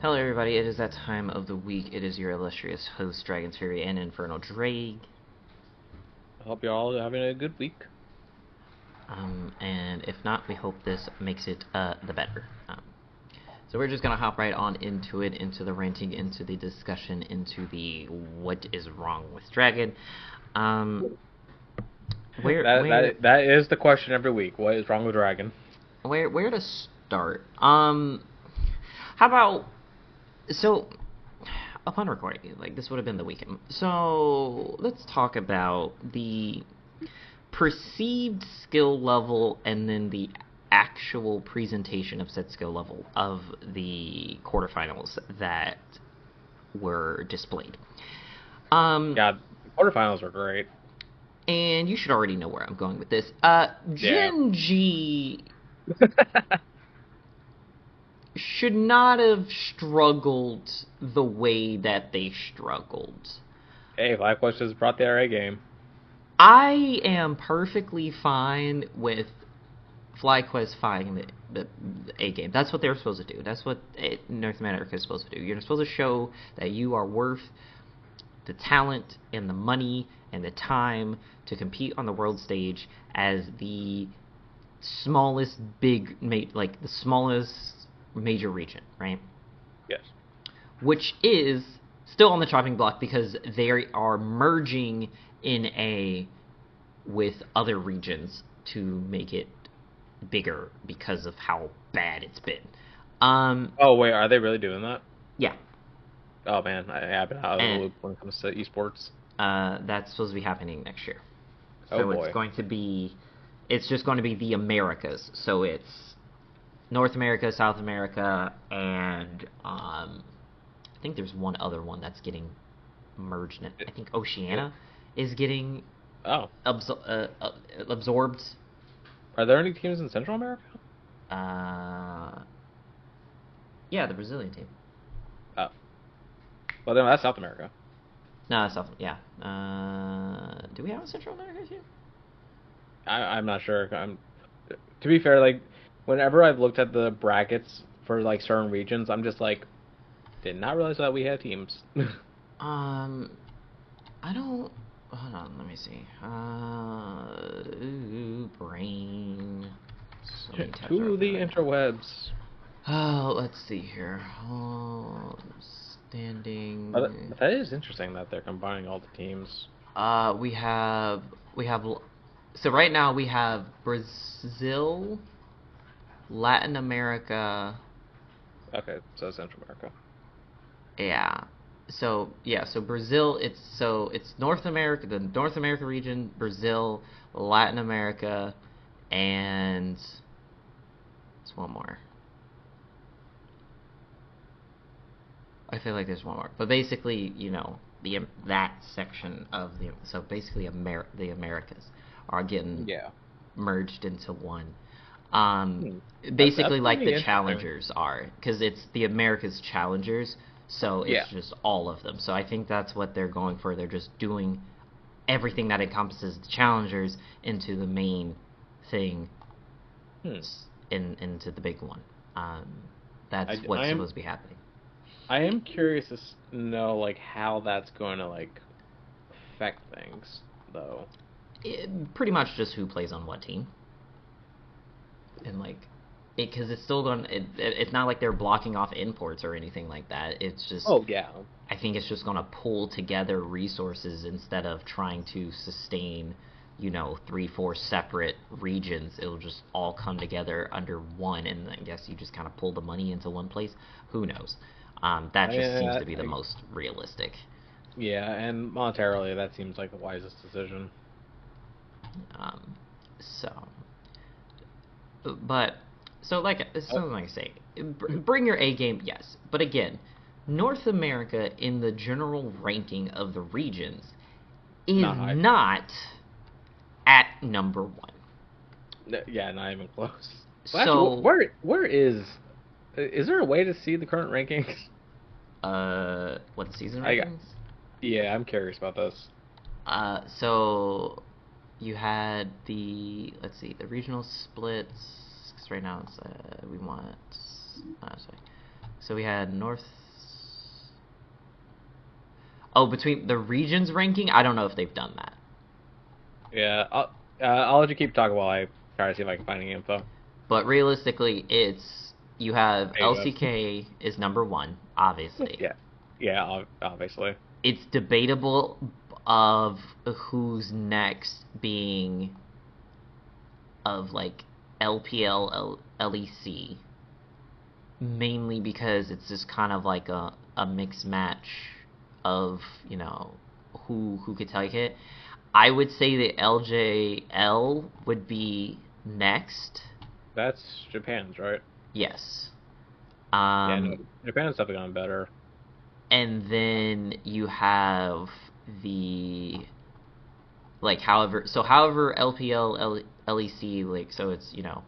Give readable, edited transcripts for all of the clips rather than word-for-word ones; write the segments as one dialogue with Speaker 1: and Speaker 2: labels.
Speaker 1: Hello, everybody. It is that time of the week. It is your illustrious host, Dragon's Fury and Infernal Drake.
Speaker 2: I hope you're all having a good week.
Speaker 1: And if not, we hope this makes it the better. So we're just gonna hop right on into it, into the ranting, into the discussion, into the what is wrong with Dragon. Um,
Speaker 2: That is the question every week. What is wrong with Dragon?
Speaker 1: where to start? How about so upon recording, like this would have been the weekend. So let's talk about the perceived skill level and then the actual presentation of said skill level of the quarterfinals that were displayed.
Speaker 2: Yeah, the quarterfinals were great.
Speaker 1: And you should already know where I'm going with this.
Speaker 2: Yeah.
Speaker 1: Gen.G should not have struggled the way that they struggled.
Speaker 2: Hey, FlyQuest just brought the RA game.
Speaker 1: I am perfectly fine with FlyQuest fighting the A game. That's what they're supposed to do. That's what North America is supposed to do. You're supposed to show that you are worth the talent and the money and the time to compete on the world stage as the smallest the smallest major region, right?
Speaker 2: Yes.
Speaker 1: Which is still on the chopping block because they are merging in A with other regions to make it bigger because of how bad it's been.
Speaker 2: Oh wait, are they really doing that?
Speaker 1: Yeah,
Speaker 2: Oh man, I've been out of the
Speaker 1: and
Speaker 2: loop when it comes to esports.
Speaker 1: that's supposed to be happening next year.
Speaker 2: Oh
Speaker 1: So
Speaker 2: boy.
Speaker 1: it's just going to be the Americas. So it's North America, South America, and I think there's one other one that's getting merged in. I think
Speaker 2: It,
Speaker 1: Oceania is getting
Speaker 2: oh,
Speaker 1: absorbed.
Speaker 2: are there any teams in Central America?
Speaker 1: Uh, yeah, the Brazilian team.
Speaker 2: Oh, well then that's South America.
Speaker 1: No, South. Yeah. Do we have a Central America team?
Speaker 2: I'm not sure. To be fair, like whenever I've looked at the brackets for like certain regions, I'm just like, did not realize that we had teams.
Speaker 1: Um, I don't. Hold on, let me see. Brain. So many tabs are
Speaker 2: To
Speaker 1: open
Speaker 2: the
Speaker 1: right now.
Speaker 2: interwebs.
Speaker 1: Oh, let's see here. Oh, standing.
Speaker 2: But that is interesting that they're combining all the teams.
Speaker 1: We have we have. So right now we have Brazil, Latin America.
Speaker 2: Okay, so Central America.
Speaker 1: Yeah. So Brazil. It's North America, the North America region, Brazil, Latin America, and it's one more. I feel like there's one more, but basically, the that section of the so basically the Americas are getting
Speaker 2: Yeah.
Speaker 1: merged into one.
Speaker 2: Hmm. That's
Speaker 1: Basically like
Speaker 2: pretty
Speaker 1: the
Speaker 2: interesting.
Speaker 1: challengers are, because it's the America's challengers, so it's
Speaker 2: Yeah.
Speaker 1: just all of them. So I think that's what they're going for. They're just doing everything that encompasses the challengers into the main thing,
Speaker 2: Hmm.
Speaker 1: into the big one. Um, that's
Speaker 2: I,
Speaker 1: what's
Speaker 2: I am
Speaker 1: supposed to be happening.
Speaker 2: I am curious to know like how that's going to like affect things though.
Speaker 1: Pretty much just who plays on what team, and because it's still going. It's not like they're blocking off imports or anything like that. It's just
Speaker 2: Oh yeah.
Speaker 1: I think it's just going to pull together resources instead of trying to sustain, 3, 4 separate regions. It'll just all come together under one, and I guess you just kind of pull the money into one place. Who knows? That just seems to be the most realistic.
Speaker 2: Yeah, and monetarily that seems like the wisest decision.
Speaker 1: Um, so, but like I say, bring your A game, yes, but again, North America in the general ranking of the regions is
Speaker 2: Not high.
Speaker 1: not at number one.
Speaker 2: Yeah, not even close. Well, actually,
Speaker 1: So,
Speaker 2: where is there a way to see the current rankings?
Speaker 1: what season
Speaker 2: I got.
Speaker 1: rankings?
Speaker 2: Yeah, I'm curious about this.
Speaker 1: So you had let's see, the regional splits. 'Cause right now it's we want. Sorry. So we had North. Oh, between the regions ranking, I don't know if they've done that.
Speaker 2: Yeah, I'll let you keep talking while I try to see if I can find any info.
Speaker 1: But realistically, it's you have
Speaker 2: AOS.
Speaker 1: LCK is number one, obviously.
Speaker 2: Yeah, yeah, obviously.
Speaker 1: It's debatable of who's next being of like LPL, LEC, mainly because it's just kind of like a mixed match of, you know, who could take it. I would say that LJL would be next.
Speaker 2: That's Japan's, right?
Speaker 1: Yes.
Speaker 2: Yeah, no, Japan's definitely gotten better.
Speaker 1: And then you have the like however LPL LEC, like, so it's, you know,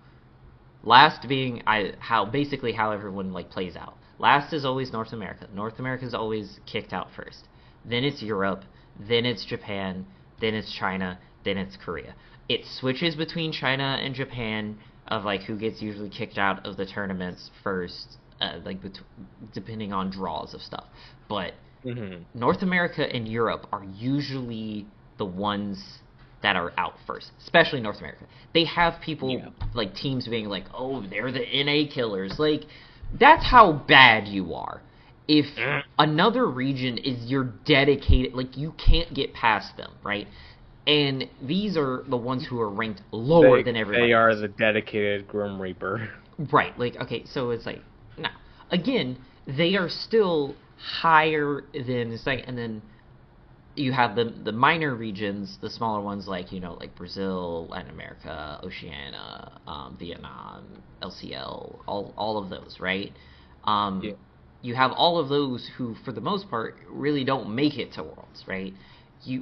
Speaker 1: last being how everyone like plays out. Last is always North America. North America is always kicked out first. Then it's Europe, then it's Japan, then it's China, then it's Korea. It switches between China and Japan of like who gets usually kicked out of the tournaments first, depending on draws of stuff. But North America and Europe are usually the ones that are out first, especially North America. They have people like teams being like, "Oh, they're the NA killers." Like, that's how bad you are. If another region is your dedicated, like, you can't get past them, right? And these are the ones who are ranked lower than everybody.
Speaker 2: They are the dedicated Grim Reaper.
Speaker 1: Right. Like, okay, so it's like, no. Again, they are still higher than, it's like, and then you have the minor regions, the smaller ones, like, you know, like Brazil, Latin America, Oceania, Vietnam, LCL, all of those, right? You have all of those who, for the most part, really don't make it to Worlds, right?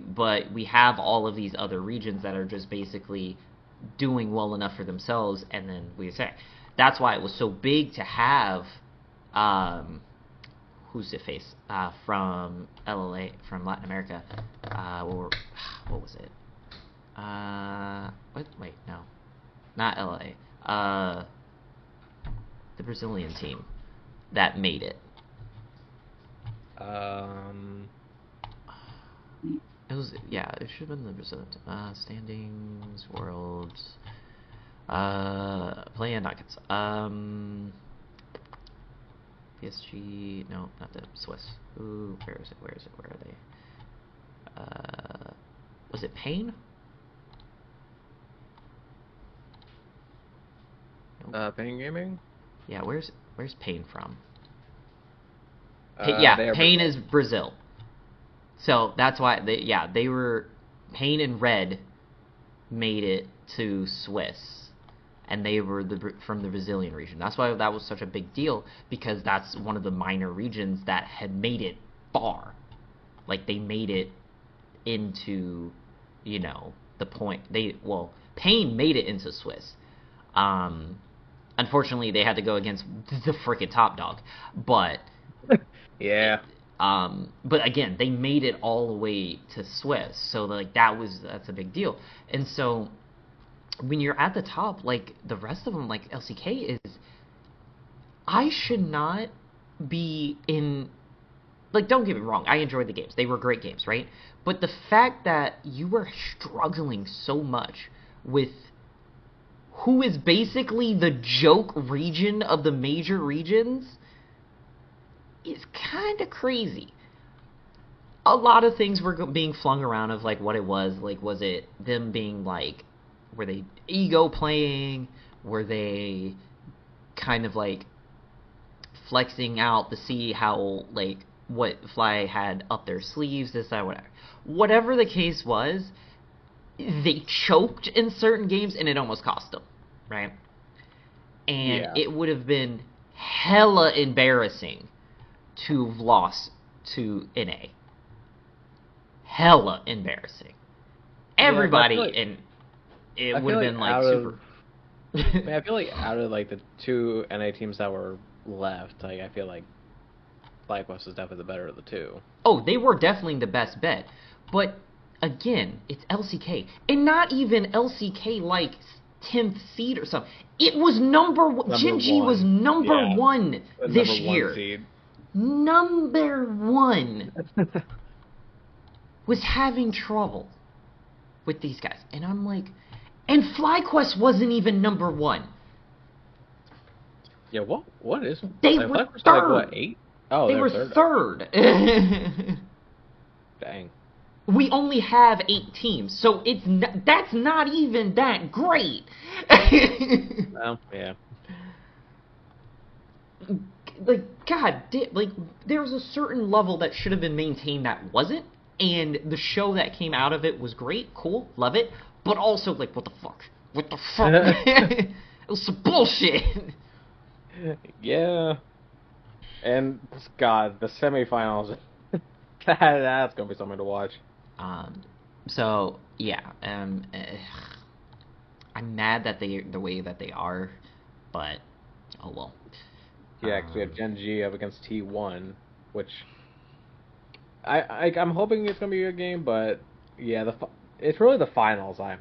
Speaker 1: But we have all of these other regions that are just basically doing well enough for themselves, and then we say that's why it was so big to have who's it face from LLA, from Latin America. What was it? What? Wait, no, not LA. The Brazilian team that made it. It was, yeah, it should have been the Brazilian standings, worlds, play in nuggets. PSG, no, not the Swiss. Ooh, where is it? Where are they? Was it Pain?
Speaker 2: Nope. Pain Gaming?
Speaker 1: Yeah, where's Pain from?
Speaker 2: Yeah,
Speaker 1: Pain is Brazil. So that's why they were Pain and Red made it to Swiss, and they were from the Brazilian region. That's why that was such a big deal, because that's one of the minor regions that had made it far. Like, they made it into, you know, the point. Pain made it into Swiss. Unfortunately, they had to go against the freaking top dog, but
Speaker 2: yeah.
Speaker 1: But again, they made it all the way to Swiss, so like that's a big deal. And so when you're at the top, like the rest of them, like LCK is, I should not be in. Like, don't get me wrong, I enjoyed the games; they were great games, right? But the fact that you were struggling so much with who is basically the joke region of the major regions is kind of crazy. A lot of things were being flung around of like what it was. Like, was it them being like, were they ego playing? Were they kind of like flexing out to see how, like, what Fly had up their sleeves, this, that, whatever. Whatever the case was, they choked in certain games and it almost cost them, right? And it would have been hella embarrassing to have lost to NA. Hella embarrassing. Everybody, and it would have been like super.
Speaker 2: I feel like out of like the two NA teams that were left, like I feel like FlyQuest is definitely the better of the two.
Speaker 1: Oh, they were definitely the best bet, but again, it's LCK, and not even LCK like 10th seed or something. It was number one. Gen.G was number one this year.
Speaker 2: Seed.
Speaker 1: Number one was having trouble with these guys. And I'm like, and FlyQuest wasn't even number one.
Speaker 2: Yeah, what is...
Speaker 1: They were third.
Speaker 2: Like, what, 8? Oh,
Speaker 1: they were third.
Speaker 2: Dang.
Speaker 1: We only have 8 teams, so that's not even that great.
Speaker 2: Well, yeah.
Speaker 1: Like, God, like, there was a certain level that should have been maintained that wasn't, and the show that came out of it was great, cool, love it, but also, like, what the fuck? What the fuck? It was some bullshit.
Speaker 2: Yeah. And, God, the semifinals, that's gonna be something to watch.
Speaker 1: So, yeah, I'm mad that the way that they are, but, oh well.
Speaker 2: Yeah, because we have Gen.G up against T1, which I'm hoping it's gonna be a good game, but yeah, it's really the finals I'm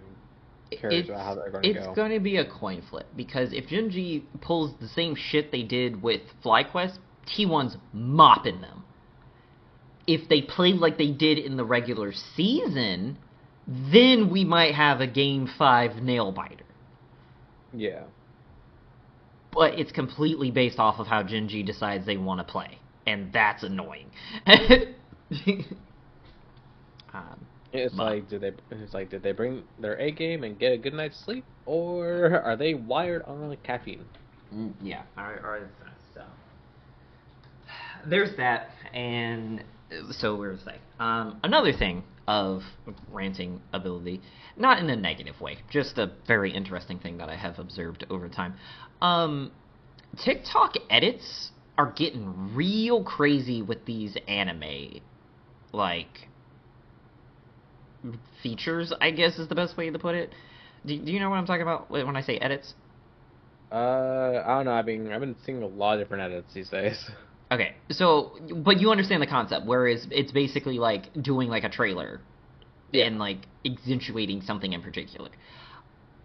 Speaker 2: curious about how they're going to go.
Speaker 1: It's going to be a coin flip, because if Gen.G pulls the same shit they did with FlyQuest, T1's mopping them. If they play like they did in the regular season, then we might have a Game 5 nail-biter.
Speaker 2: Yeah.
Speaker 1: But it's completely based off of how Gen.G decides they want to play, and that's annoying.
Speaker 2: It's like, did they bring their A game and get a good night's sleep, or are they wired on caffeine?
Speaker 1: Yeah. So there's that, and so we're saying another thing of ranting ability, not in a negative way, just a very interesting thing that I have observed over time. TikTok edits are getting real crazy with these anime, like, features, I guess is the best way to put it. Do you know what I'm talking about when I say edits?
Speaker 2: I don't know. I've been seeing a lot of different edits these days.
Speaker 1: Okay, so, but you understand the concept, whereas it's basically like doing like a trailer and like accentuating something in particular.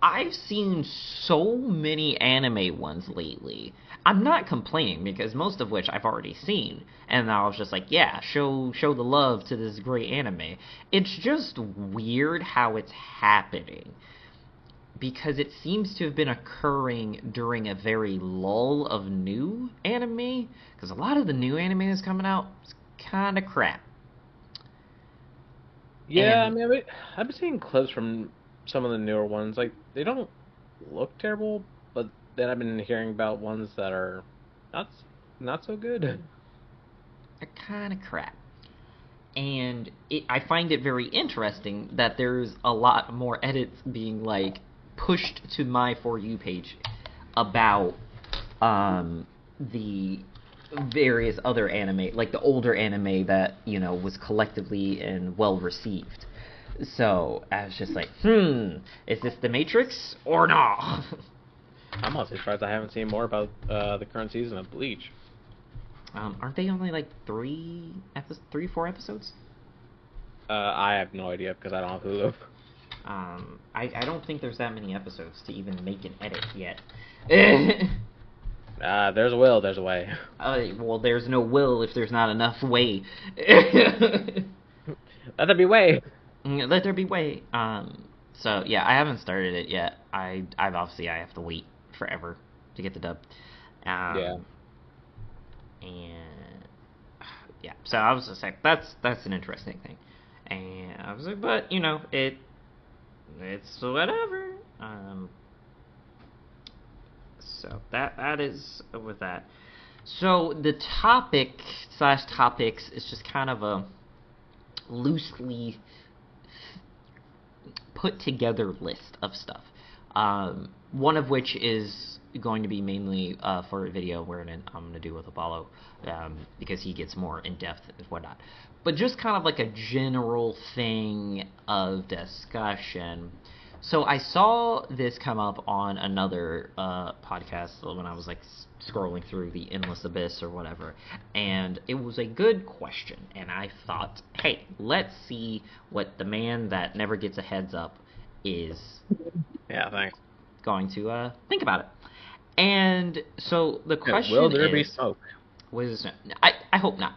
Speaker 1: I've seen so many anime ones lately. I'm not complaining, because most of which I've already seen, and I was just like, yeah, show the love to this great anime. It's just weird how it's happening, because it seems to have been occurring during a very lull of new anime, because a lot of the new anime that's coming out is kind of crap.
Speaker 2: Yeah, and, I mean, I've been seeing clips from some of the newer ones. Like, they don't look terrible, but then I've been hearing about ones that are not so good.
Speaker 1: They're kind of crap. And I find it very interesting that there's a lot more edits being, like, pushed to my For You page about the various other anime, like the older anime that, you know, was collectively and well received. So I was just like, is this The Matrix or not?
Speaker 2: I'm honestly surprised I haven't seen more about the current season of Bleach.
Speaker 1: Aren't they only like 4 episodes?
Speaker 2: I have no idea because I don't have Hulu.
Speaker 1: I don't think there's that many episodes to even make an edit yet.
Speaker 2: There's a will, there's a way.
Speaker 1: Well, there's no will if there's not enough way.
Speaker 2: Let there be way.
Speaker 1: Let there be way. So yeah, I haven't started it yet. I've obviously I have to wait forever to get the dub.
Speaker 2: Yeah.
Speaker 1: And yeah, so I was just like, that's an interesting thing. And I was like, but you know, it's whatever. So that is with that. So the topics is just kind of a loosely put together list of stuff. One of which is going to be mainly for a video where I'm going to do with Apollo, because he gets more in depth and whatnot. But just kind of like a general thing of discussion. So I saw this come up on another podcast when I was like scrolling through the Endless Abyss or whatever, and it was a good question, and I thought, hey, let's see what the man that never gets a heads up is.
Speaker 2: Yeah, thanks.
Speaker 1: going to think about it. And so the question
Speaker 2: will there
Speaker 1: is,
Speaker 2: be smoke?
Speaker 1: I hope not.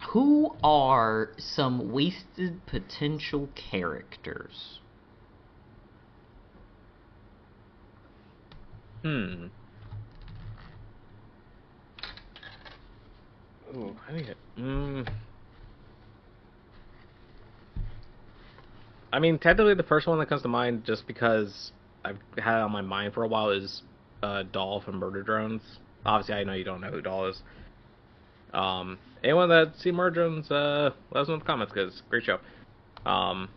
Speaker 1: Who are some wasted potential characters?
Speaker 2: Ooh, I think I mean, technically, the first one that comes to mind, just because I've had it on my mind for a while, is Doll from Murder Drones. Obviously, I know you don't know who Doll is. Anyone that's seen Murder Drones, let us know in the comments, because great show.
Speaker 1: Well,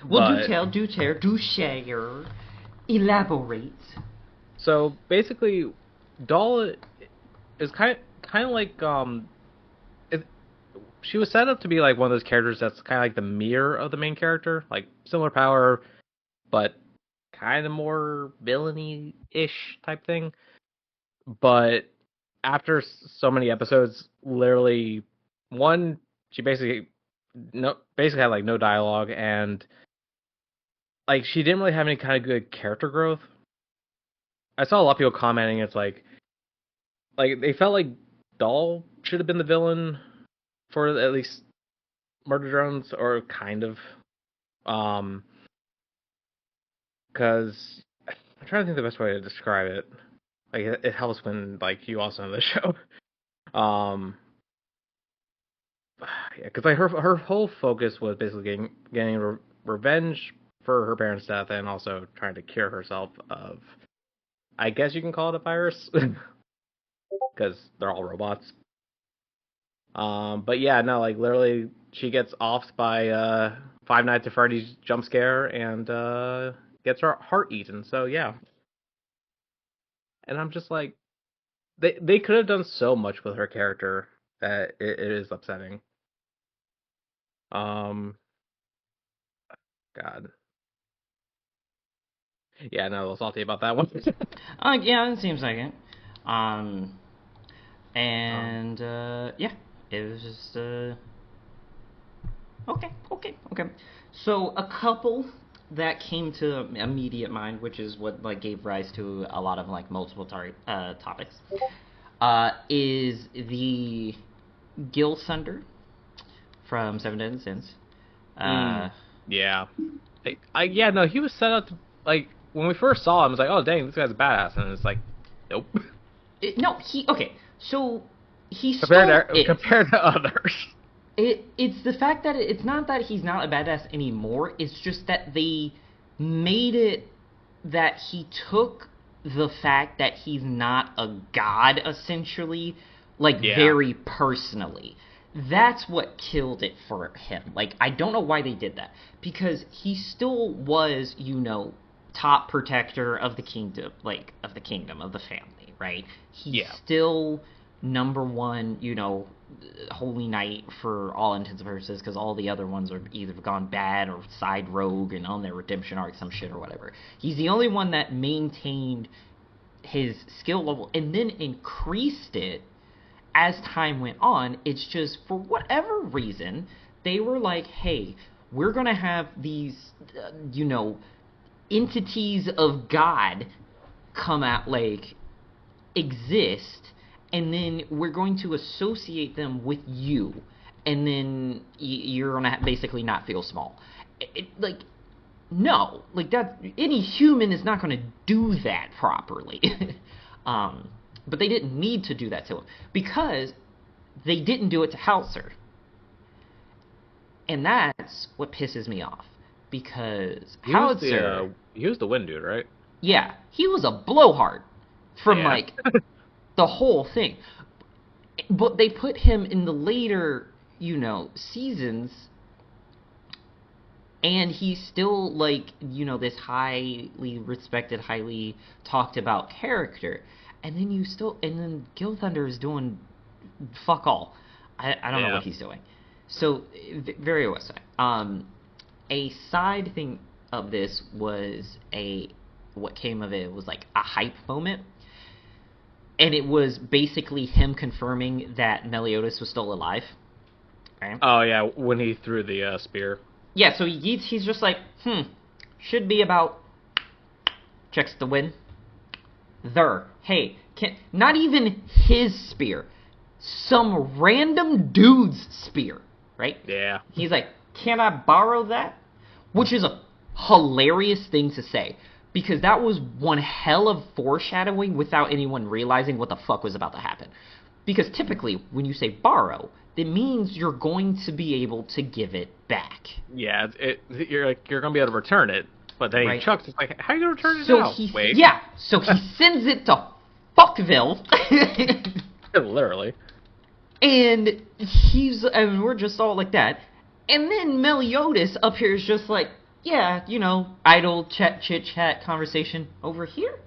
Speaker 2: but,
Speaker 1: do tell, do share, do share. Elaborate.
Speaker 2: So basically, Doll is kind of like she was set up to be like one of those characters that's kind of like the mirror of the main character, like similar power, but kind of more villainy-ish type thing. But after so many episodes, literally, one, she basically had like no dialogue, and like she didn't really have any kind of good character growth. I saw a lot of people commenting, it's like they felt like Doll should have been the villain for at least Murder Drones, or kind of, because I'm trying to think the best way to describe it. Like it helps when like you also know the show. Yeah, because like her whole focus was basically getting revenge for her parents' death, and also trying to cure herself of, I guess you can call it a virus, because they're all robots. But yeah, no, like literally, she gets offed by Five Nights at Freddy's jump scare, and gets her heart eaten. So yeah, and I'm just like, they could have done so much with her character that it is upsetting. God, yeah, no, a little salty about that one.
Speaker 1: Yeah, it seems like it. And yeah, it was just okay. So a couple that came to immediate mind, which is what like gave rise to a lot of like multiple topics, is the Gil Thunder from Seven Deadly Sins.
Speaker 2: Yeah, yeah, no, he was set up to, like, when we first saw him, I was like, oh dang, this guy's a badass, and it's like, nope.
Speaker 1: No, okay. So he
Speaker 2: compared to others.
Speaker 1: It's the fact that it's not that he's not a badass anymore. It's just that they made it that he took the fact that he's not a god, essentially, like very personally. That's what killed it for him. Like, I don't know why they did that, because he still was, top protector of the kingdom, of the family, right? He's still number one, holy knight for all intents and purposes, because all the other ones are either gone bad or side rogue and on their redemption arc, some shit or whatever. He's the only one that maintained his skill level and then increased it as time went on. It's just, for whatever reason, they were like, hey, we're gonna have these, entities of God come out, exist, and then we're going to associate them with you, and then you're gonna basically not feel small. No, that, any human is not gonna do that properly. But they didn't need to do that to him, because they didn't do it to Hauser. And that's what pisses me off, because Hauser...
Speaker 2: He was the wind dude, right?
Speaker 1: Yeah, he was a blowhard from, the whole thing. But they put him in the later, seasons, and he's still, this highly respected, highly talked about character. And then Gil Thunder is doing fuck all. I don't know what he's doing. So, very West Side. A side thing of this was what came of it was a hype moment. And it was basically him confirming that Meliodas was still alive. Right?
Speaker 2: Oh, yeah, when he threw the spear.
Speaker 1: Yeah, so he's just like, should be about checks the win. Hey, not even his spear. Some random dude's spear, right?
Speaker 2: Yeah.
Speaker 1: He's like, can I borrow that? Which is a hilarious thing to say. Because that was one hell of foreshadowing without anyone realizing what the fuck was about to happen. Because typically, when you say borrow, it means you're going to be able to give it back.
Speaker 2: Yeah, you're gonna be able to return it, but then
Speaker 1: Right.
Speaker 2: Chuck's just like, how are you gonna return it now? Wait.
Speaker 1: Yeah, so he sends it to Fuckville.
Speaker 2: Literally.
Speaker 1: And we're just all like that. And then Meliodas up here is just like, yeah, idle chit-chat conversation over here.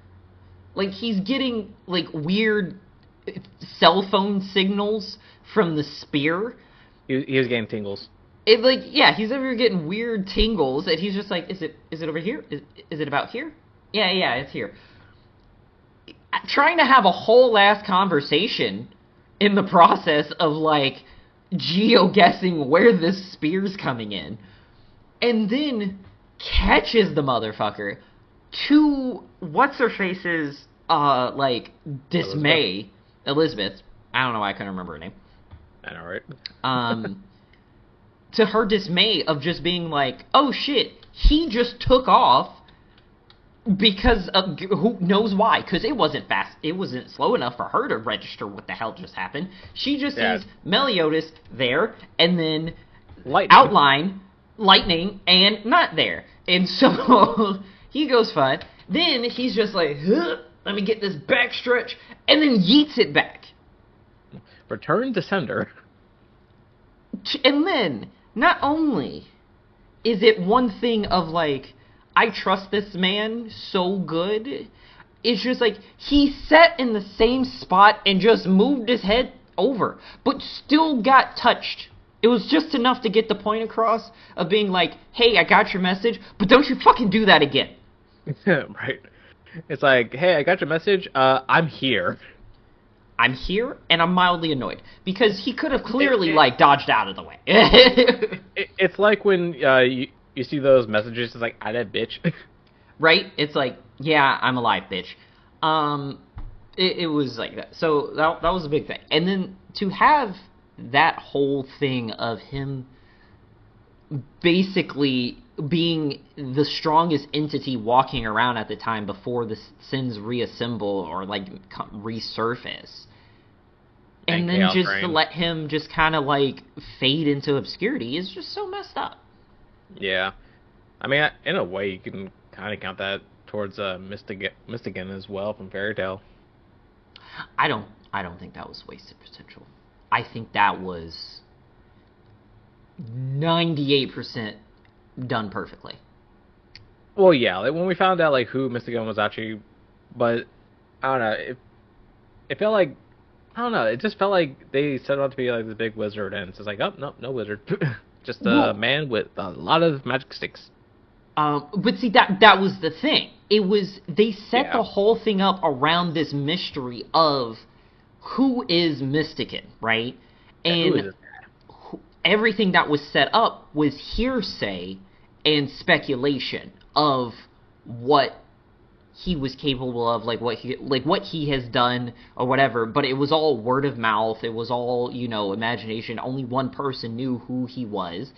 Speaker 1: Like, he's getting, like, weird cell phone signals from the spear.
Speaker 2: He was getting tingles.
Speaker 1: He's ever getting weird tingles, and he's just like, is it over here? Is it about here? Yeah, it's here. Trying to have a whole ass conversation in the process of, like, geo-guessing where this spear's coming in. And then catches the motherfucker to what's-her-face's, dismay. Elizabeth. I don't know why I couldn't remember her name.
Speaker 2: I know, right?
Speaker 1: To her dismay of just being like, oh shit, he just took off because of, who knows why, because it wasn't fast, it wasn't slow enough for her to register what the hell just happened. She just sees Meliodas there, and then lightning, and not there. And so, he goes fine. Then, he's just like, let me get this back stretch, and then yeets it back.
Speaker 2: Return to sender.
Speaker 1: And then, not only is it one thing of, like, I trust this man so good, it's just like, he sat in the same spot and just moved his head over, but still got touched. It was just enough to get the point across of being like, hey, I got your message, but don't you fucking do that again.
Speaker 2: Right. It's like, hey, I got your message, I'm here.
Speaker 1: I'm here, and I'm mildly annoyed. Because he could have clearly, dodged out of the way.
Speaker 2: It's like when you see those messages, it's like, I that bitch.
Speaker 1: Right? It's like, yeah, I'm alive, bitch. It was like that. So that was a big thing. And then to have that whole thing of him basically being the strongest entity walking around at the time before the sins reassemble or like resurface, and then just to let him just kind of like fade into obscurity is just so messed up.
Speaker 2: Yeah, I mean, in a way, you can kind of count that towards Mystigan as well from Fairy Tail.
Speaker 1: I don't think that was wasted potential. I think that was 98% done perfectly.
Speaker 2: Well, yeah, like when we found out like who Mystigan was actually, but I don't know, it felt like, I don't know, it just felt like they set out to be like the big wizard, and it's just like, oh, no wizard, just a man with a lot of magic sticks.
Speaker 1: But see, that was the thing. It was, they set the whole thing up around this mystery of who is Mystican, right? And everything that was set up was hearsay and speculation of what he was capable of, like what he has done or whatever. But it was all word of mouth. It was all, imagination. Only one person knew who he was,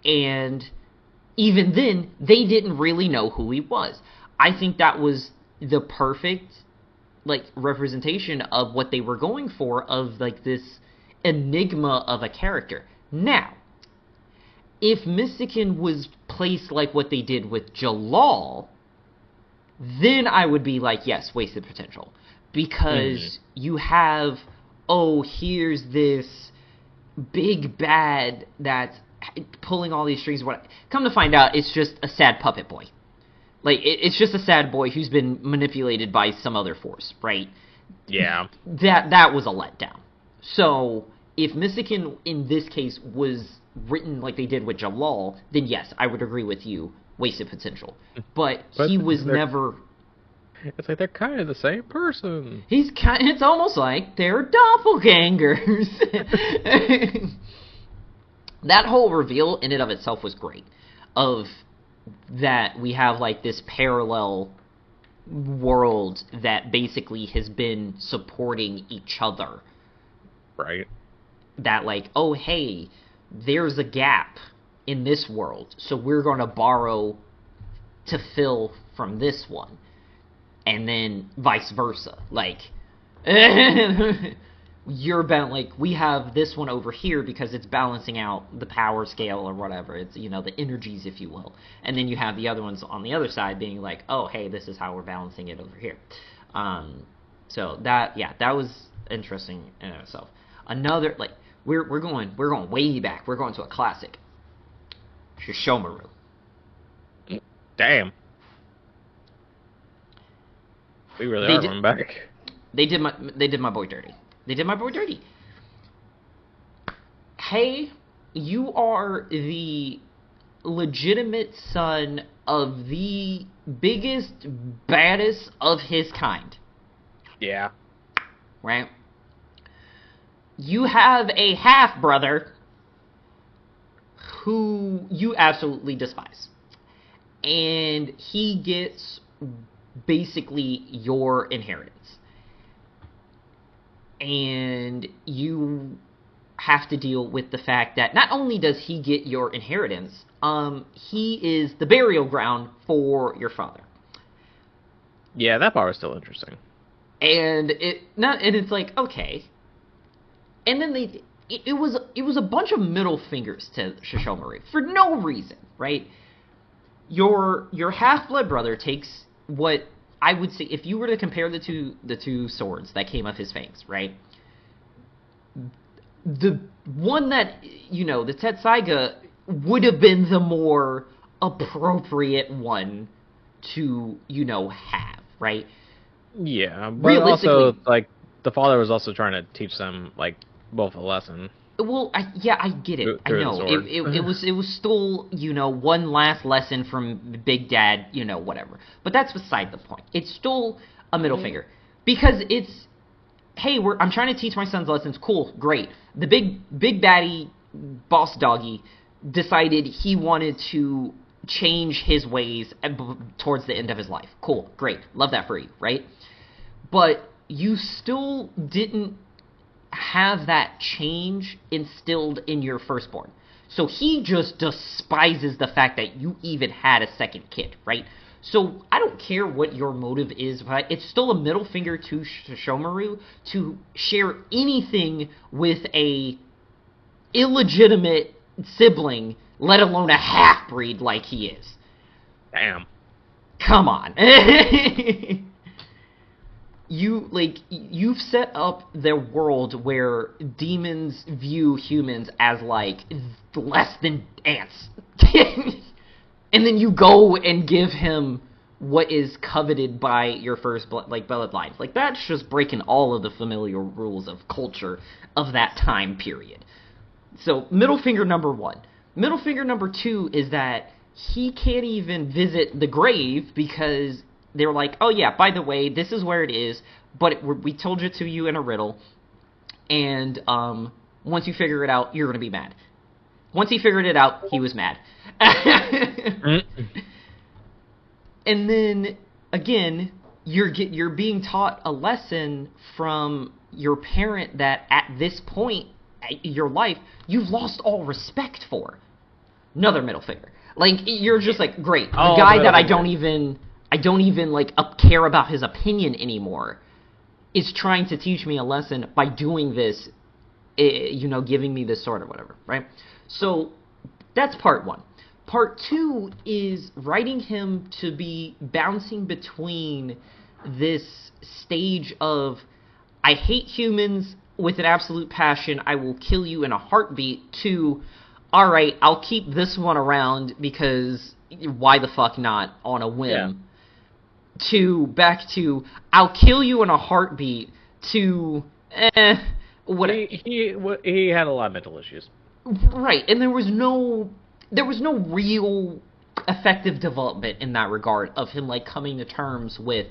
Speaker 1: and even then, they didn't really know who he was. I think that was the perfect, representation of what they were going for, of, this enigma of a character. Now, if Mystican was placed like what they did with Jalal, then I would be like, yes, wasted potential. Because you have, here's this big bad that's pulling all these strings. Come to find out, it's just a sad puppet boy. It's just a sad boy who's been manipulated by some other force, right?
Speaker 2: Yeah.
Speaker 1: That was a letdown. So, if Mystican, in this case, was written like they did with Jalal, then yes, I would agree with you, wasted potential. But he was never...
Speaker 2: It's like they're kind of the same person.
Speaker 1: It's almost like they're doppelgangers. That whole reveal in and of itself was great. Of that we have like this parallel world that basically has been supporting each other.
Speaker 2: Right.
Speaker 1: That like, oh hey, there's a gap in this world, so we're going to borrow to fill from this one, and then vice versa. Like, like we have this one over here because it's balancing out the power scale or whatever. It's, you know, the energies, if you will, and then you have the other ones on the other side being like, oh hey, this is how we're balancing it over here. So that was interesting in itself. Another, like, we're going way back. We're going to a classic. Shishomaru.
Speaker 2: Damn. We really are going back.
Speaker 1: They did my boy dirty. They did my boy dirty. Hey, you are the legitimate son of the biggest, baddest of his kind.
Speaker 2: Yeah.
Speaker 1: Right? You have a half-brother who you absolutely despise. And he gets basically your inheritance. And you have to deal with the fact that not only does he get your inheritance, he is the burial ground for your father.
Speaker 2: Yeah, that part was still interesting.
Speaker 1: And it's like, okay. And then it was a bunch of middle fingers to Shishomaru for no reason, right? Your half-blood brother takes what I would say, if you were to compare the two swords that came off his fangs, right? The one that, you know, the Tetsaiga would have been the more appropriate one to, you know, have, right?
Speaker 2: Yeah, but also, like, the father was also trying to teach them, like, both a lesson.
Speaker 1: Well, I get it. I know. It was still, you know, one last lesson from Big Dad, you know, whatever. But that's beside the point. It's still a middle finger. Because it's, hey, I'm trying to teach my sons lessons. Cool, great. The big baddie boss doggy decided he wanted to change his ways towards the end of his life. Cool, great. Love that for you, right? But you still didn't have that change instilled in your firstborn. So he just despises the fact that you even had a second kid, right? So I don't care what your motive is, but it's still a middle finger to Shishomaru to share anything with a illegitimate sibling, let alone a half-breed like he is.
Speaker 2: Damn.
Speaker 1: Come on. You've set up the world where demons view humans as, like, less than ants. And then you go and give him what is coveted by your first bloodline. Like, that's just breaking all of the familiar rules of culture of that time period. So, middle finger number one. Middle finger number two is that he can't even visit the grave because they were like, oh yeah, by the way, this is where it is, but we told it to you in a riddle, and once you figure it out, you're going to be mad. Once he figured it out, he was mad. And then, again, you're being taught a lesson from your parent that at this point in your life, you've lost all respect for. Another middle finger. Like, you're just like, great, the guy that I don't even like care about his opinion anymore is trying to teach me a lesson by doing this, you know, giving me this sword or whatever, right? So that's part one. Part two is writing him to be bouncing between this stage of, I hate humans with an absolute passion, I will kill you in a heartbeat, to, alright, I'll keep this one around because why the fuck not, on a whim. Yeah. To, back to, I'll kill you in a heartbeat, to, what?
Speaker 2: He had a lot of mental issues.
Speaker 1: Right, and there was no real effective development in that regard of him, like, coming to terms with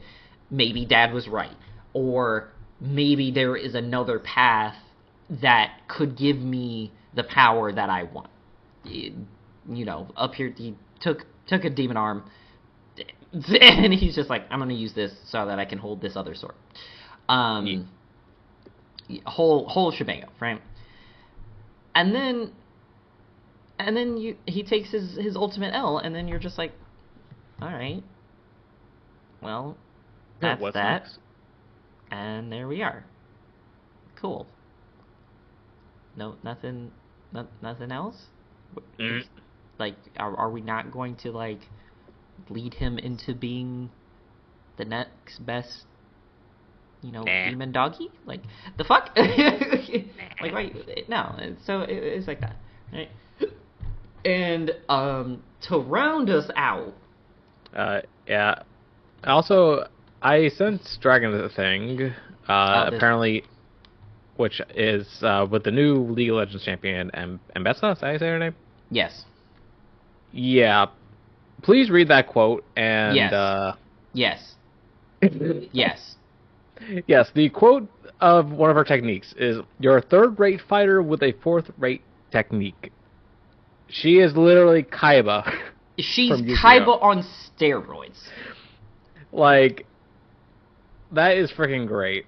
Speaker 1: maybe Dad was right, or maybe there is another path that could give me the power that I want. You know, up here, he took took a demon arm, and he's just like, I'm gonna use this so that I can hold this other sword. Whole shebang, right? And then he takes his ultimate L, and then you're just like, all right, well, that's
Speaker 2: What's
Speaker 1: that,
Speaker 2: next?
Speaker 1: and there we are. Cool. No, nothing else. Like, are we not going to like lead him into being the next best, demon doggy? Like, the fuck? Like, right? No. So it's like that, right? And to round us out.
Speaker 2: Yeah. Also, I sent Dragon the Thing. Apparently, which is with the new League of Legends champion, Mbessa. Is that how you say her name?
Speaker 1: Yes.
Speaker 2: Yeah. Please read that quote and.
Speaker 1: Yes. Yes.
Speaker 2: Yes. The quote of one of her techniques is, "You're a third-rate fighter with a fourth-rate technique." She is literally Kaiba.
Speaker 1: She's Kaiba on steroids.
Speaker 2: Like, that is freaking great.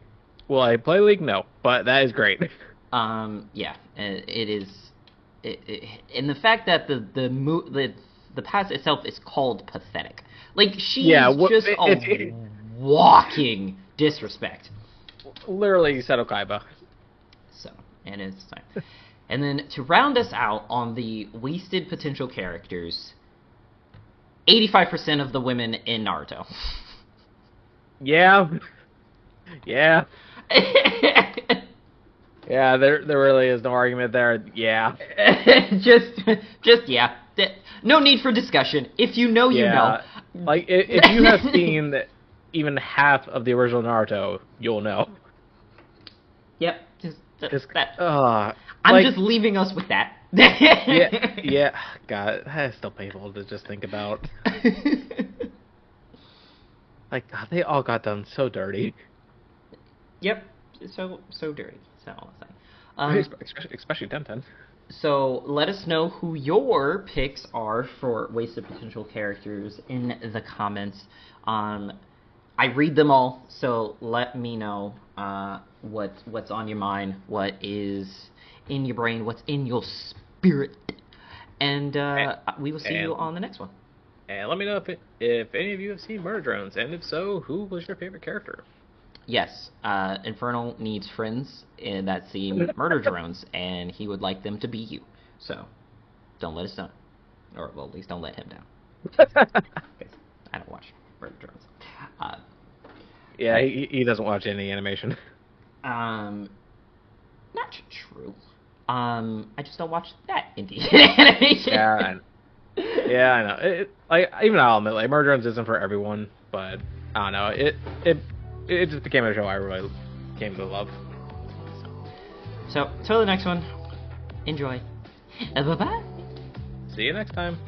Speaker 2: Will I play League? No, but that is great.
Speaker 1: Yeah, it is. And the fact that the pass itself is called pathetic. Like, she's just a walking disrespect.
Speaker 2: Literally Seto Kaiba.
Speaker 1: So, and it's time. And then to round us out on the wasted potential characters, 85% of the women in Naruto.
Speaker 2: Yeah. Yeah. Yeah, there really is no argument there. Yeah.
Speaker 1: just yeah. No need for discussion. If you know, you know.
Speaker 2: Like, if you have seen even half of the original Naruto, you'll know.
Speaker 1: Yep. Just that. I'm just leaving us with that.
Speaker 2: Yeah. God, that's still painful to just think about. Like, God, they all got done so dirty.
Speaker 1: Yep. So dirty. So all
Speaker 2: the time. Especially Tenten.
Speaker 1: So let us know who your picks are for wasted potential characters in the comments. I read them all, so let me know what's on your mind, what is in your brain, what's in your spirit, and we will see you on the next one.
Speaker 2: And let me know if any of you have seen Murder Drones, and if so, who was your favorite character?
Speaker 1: Yes, Infernal needs friends that see Murder Drones, and he would like them to be you. So, don't let us down. Or, well, at least don't let him down. I don't watch Murder Drones.
Speaker 2: Yeah, he doesn't watch any animation.
Speaker 1: Not true. I just don't watch that indie animation.
Speaker 2: Yeah, I know. Even I'll admit, like, Murder Drones isn't for everyone, but I don't know. It just became a show I really came to love.
Speaker 1: So, till the next one, enjoy. Bye-bye.
Speaker 2: See you next time.